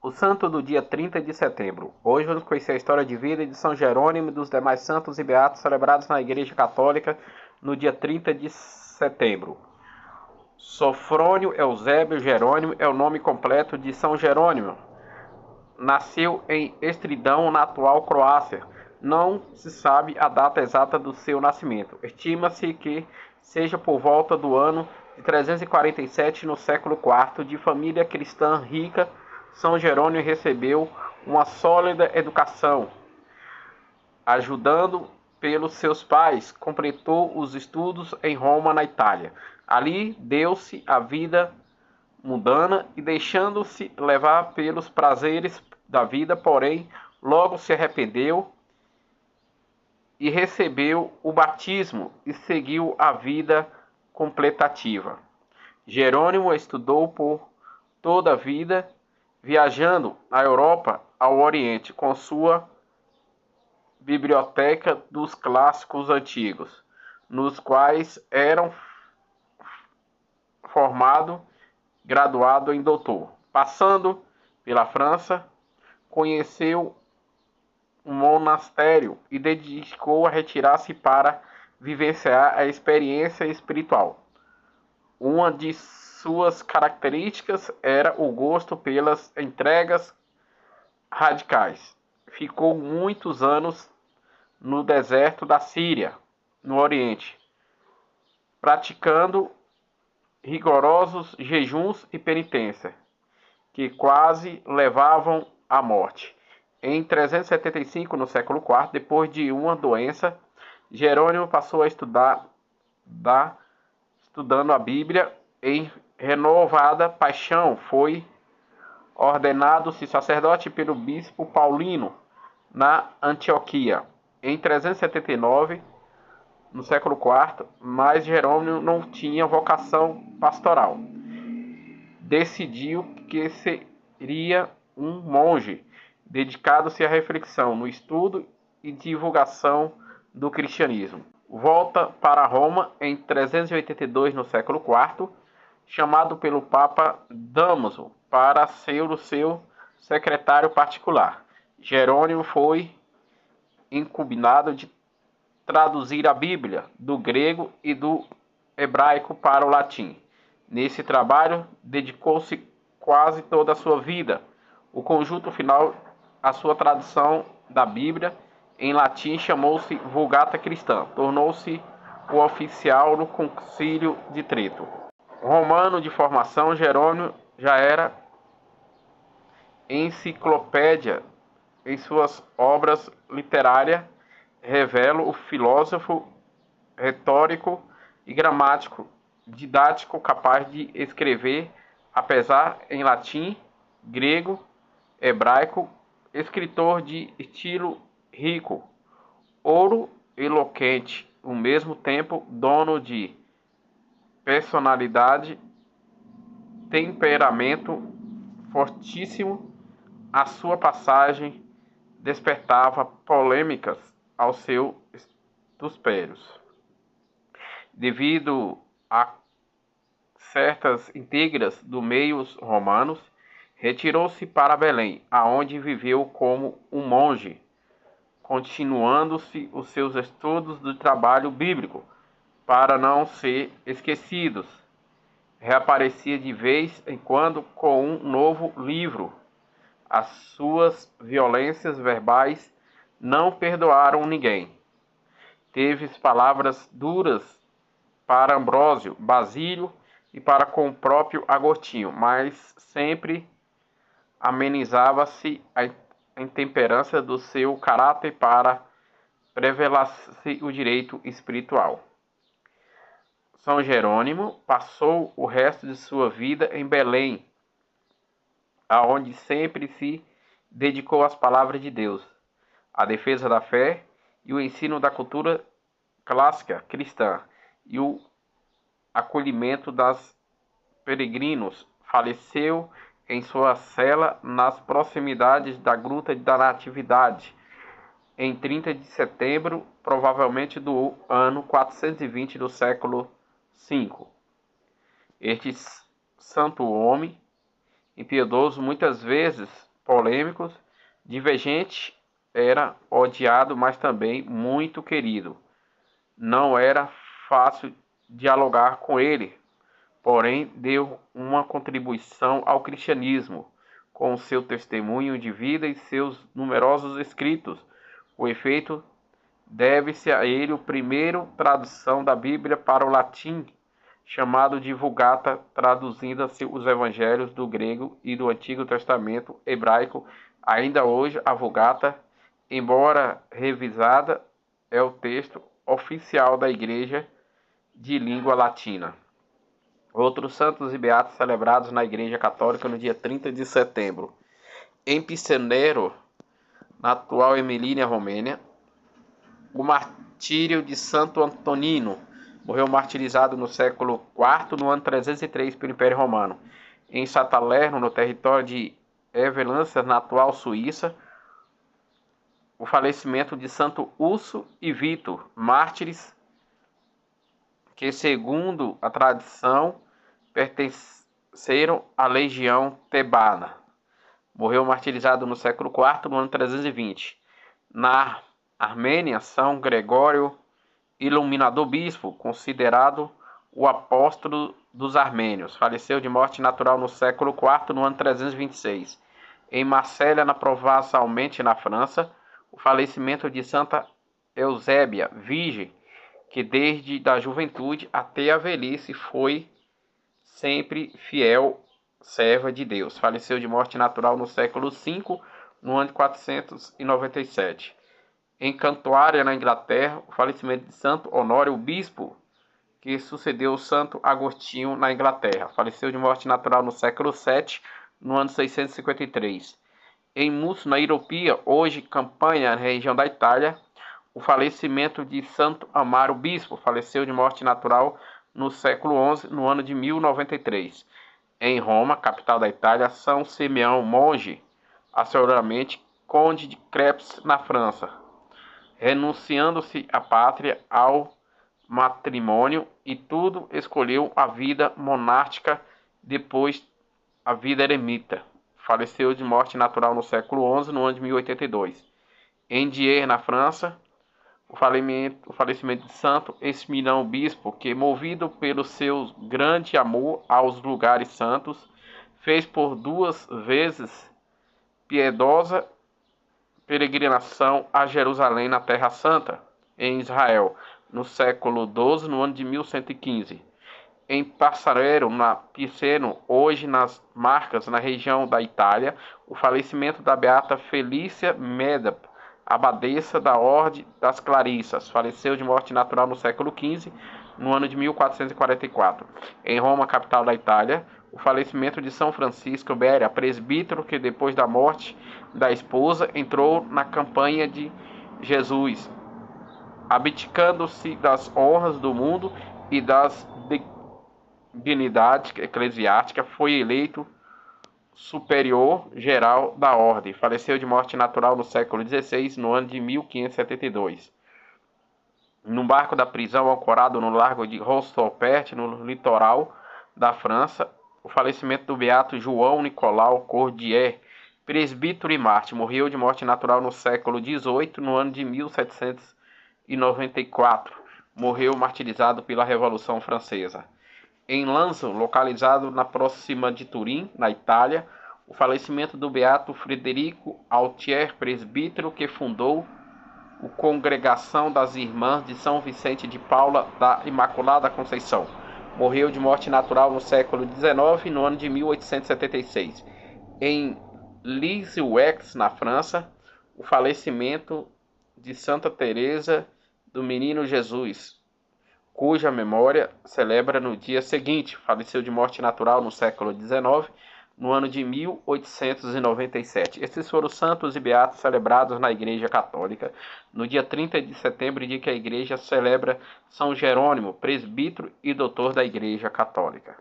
O santo do dia 30 de setembro. Hoje vamos conhecer a história de vida de São Jerônimo e dos demais santos e beatos celebrados na Igreja Católica no dia 30 de setembro. Sofrônio Eusébio Jerônimo é o nome completo de São Jerônimo. Nasceu em Estridão, na atual Croácia. Não se sabe a data exata do seu nascimento. Estima-se que seja por volta do ano de 347 no século IV, de família cristã rica. São Jerônimo recebeu uma sólida educação, ajudando pelos seus pais, completou os estudos em Roma, na Itália. Ali deu-se a vida mundana e deixando-se levar pelos prazeres da vida, porém, logo se arrependeu e recebeu o batismo e seguiu a vida completativa. Jerônimo estudou por toda a vida, viajando a Europa ao Oriente com sua biblioteca dos clássicos antigos, nos quais eram formado, graduado em doutor. Passando pela França, conheceu um monastério e dedicou a retirar-se para vivenciar a experiência espiritual. Uma de suas características era o gosto pelas entregas radicais. Ficou muitos anos no deserto da Síria, no Oriente, praticando rigorosos jejuns e penitência, que quase levavam à morte. Em 375, no século IV, depois de uma doença, Jerônimo passou a estudando a Bíblia em renovada paixão. Foi ordenado-se sacerdote pelo bispo Paulino, na Antioquia. Em 379, no século IV, mas Jerônimo não tinha vocação pastoral. Decidiu que seria um monge, dedicado-se à reflexão, no estudo e divulgação do cristianismo. Volta para Roma em 382, no século IV, chamado pelo Papa Dámaso para ser o seu secretário particular. Jerônimo foi incumbinado de traduzir a Bíblia do grego e do hebraico para o latim. Nesse trabalho, dedicou-se quase toda a sua vida. O conjunto final, a sua tradução da Bíblia em latim, chamou-se Vulgata Cristã. Tornou-se o oficial no Concílio de Trento. Romano de formação, Jerônimo já era enciclopédia em suas obras literárias. Revela o filósofo retórico e gramático, didático, capaz de escrever, apesar em latim, grego, hebraico, escritor de estilo rico, ouro eloquente, ao mesmo tempo dono de personalidade, temperamento fortíssimo. A sua passagem despertava polêmicas aos seus despérios, devido a certas intrigas do meios romanos. Retirou-se para Belém, aonde viveu como um monge, continuando-se os seus estudos do trabalho bíblico, para não ser esquecidos. Reaparecia de vez em quando com um novo livro. As suas violências verbais não perdoaram ninguém. Teve palavras duras para Ambrósio, Basílio e para com o próprio Agostinho, mas sempre amenizava-se a intemperança do seu caráter para prevalecer o direito espiritual. São Jerônimo passou o resto de sua vida em Belém, aonde sempre se dedicou às palavras de Deus, à defesa da fé e o ensino da cultura clássica cristã e o acolhimento dos peregrinos. Faleceu em sua cela nas proximidades da Gruta da Natividade em 30 de setembro, provavelmente do ano 420 do século V. Este santo homem impiedoso muitas vezes polêmicos, divergente, era odiado, mas também muito querido. Não era fácil dialogar com ele, porém deu uma contribuição ao cristianismo, com seu testemunho de vida e seus numerosos escritos. O efeito deve-se a ele a primeira tradução da Bíblia para o latim, chamado de Vulgata, traduzindo-se os evangelhos do grego e do Antigo Testamento hebraico. Ainda hoje, a Vulgata, embora revisada, é o texto oficial da Igreja de língua latina. Outros santos e beatos celebrados na Igreja Católica no dia 30 de setembro. Em Picenero, na atual Emilínia, Romênia, o martírio de Santo Antonino. Morreu martirizado no século IV, no ano 303, pelo Império Romano. Em Salerno, no território de Everlança, na atual Suíça, o falecimento de Santo Urso e Vitor, mártires que, segundo a tradição, pertenceram à legião tebana. Morreu martirizado no século IV, no ano 320. Na Armênia, São Gregório Iluminador Bispo, considerado o apóstolo dos armênios. Faleceu de morte natural no século IV, no ano 326. Em Marselha, na provavelmente na França, o falecimento de Santa Eusébia, virgem, que desde da juventude até a velhice foi sempre fiel serva de Deus. Faleceu de morte natural no século V, no ano de 497. Em Cantuária, na Inglaterra, o falecimento de Santo Honório, o bispo que sucedeu o Santo Agostinho na Inglaterra. Faleceu de morte natural no século VII, no ano 653. Em Musso, na Iropia, hoje Campanha, na região da Itália, o falecimento de Santo Amaro, bispo. Faleceu de morte natural no século XI, no ano de 1093. Em Roma, capital da Itália, São Simeão, monge, asseguradamente conde de Crepes, na França, renunciando-se à pátria, ao matrimônio e tudo, escolheu a vida monástica, depois a vida eremita. Faleceu de morte natural no século XI, no ano de 1082. Em Dier, na França, o falecimento de Santo Esmirão, bispo, que, movido pelo seu grande amor aos lugares santos, fez por 2 vezes piedosa peregrinação a Jerusalém, na Terra Santa, em Israel, no século XII, no ano de 1115. Em Passarello, na Piceno, hoje nas Marcas, na região da Itália, o falecimento da beata Felícia Medap, abadesa da Ordem das Clarissas. Faleceu de morte natural no século XV, no ano de 1444. Em Roma, capital da Itália, o falecimento de São Francisco Beria, presbítero que, depois da morte da esposa, entrou na campanha de Jesus, abdicando-se das honras do mundo e das dignidade eclesiástica, foi eleito superior geral da ordem. Faleceu de morte natural no século XVI, no ano de 1572. Num barco da prisão ancorado no largo de Rostopert, no litoral da França, o falecimento do beato João Nicolau Cordier, presbítero e mártir. Morreu de morte natural no século XVIII, no ano de 1794. Morreu martirizado pela Revolução Francesa. Em Lanzo, localizado na próxima de Turim, na Itália, o falecimento do beato Frederico Altier, presbítero que fundou a Congregação das Irmãs de São Vicente de Paula da Imaculada Conceição. Morreu de morte natural no século XIX, no ano de 1876. Em Lisieux, na França, o falecimento de Santa Teresa do Menino Jesus, cuja memória celebra no dia seguinte. Faleceu de morte natural no século XIX, no ano de 1897. Esses foram os santos e beatos celebrados na Igreja Católica no dia 30 de setembro, dia que a Igreja celebra São Jerônimo, presbítero e doutor da Igreja Católica.